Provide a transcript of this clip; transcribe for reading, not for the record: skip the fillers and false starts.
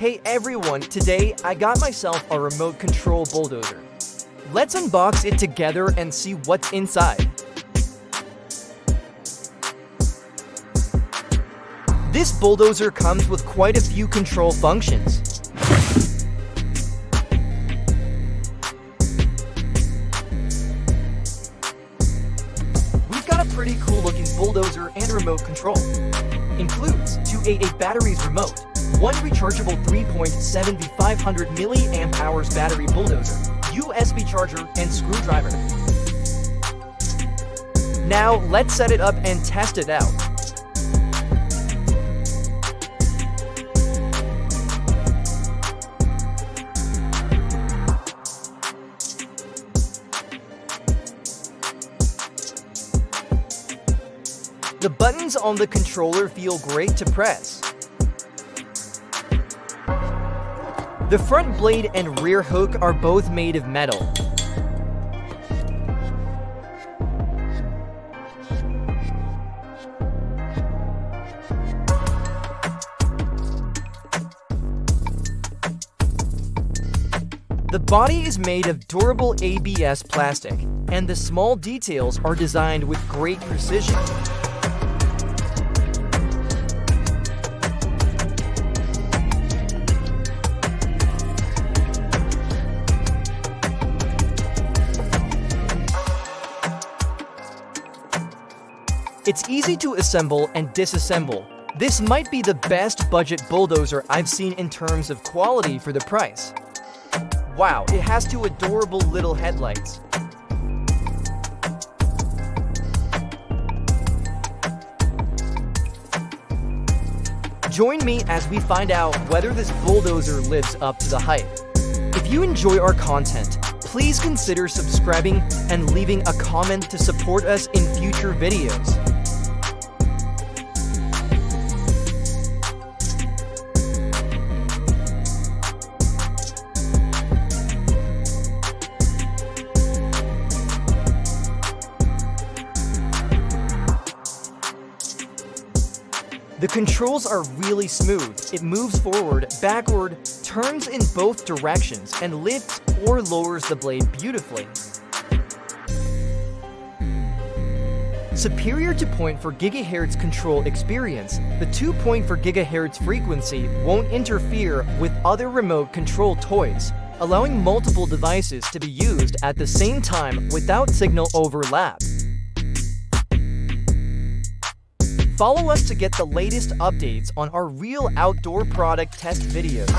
Hey everyone, today I got myself a remote control bulldozer. Let's unbox it together and see what's inside. This bulldozer comes with quite a few control functions. We've got a pretty cool looking bulldozer and remote control. Includes 288 batteries remote, one rechargeable 3.7500 mAh battery bulldozer, USB charger, and screwdriver. Now let's set it up and test it out. The buttons on the controller feel great to press. The front blade and rear hook are both made of metal. The body is made of durable ABS plastic, and the small details are designed with great precision. It's easy to assemble and disassemble. This might be the best budget bulldozer I've seen in terms of quality for the price. Wow, it has two adorable little headlights. Join me as we find out whether this bulldozer lives up to the hype. If you enjoy our content, please consider subscribing and leaving a comment to support us in future videos. The controls are really smooth. It moves forward, backward, turns in both directions, and lifts or lowers the blade beautifully. Superior to 0.4 GHz control experience, the 2.4 GHz frequency won't interfere with other remote control toys, allowing multiple devices to be used at the same time without signal overlap. Follow us to get the latest updates on our real outdoor product test videos.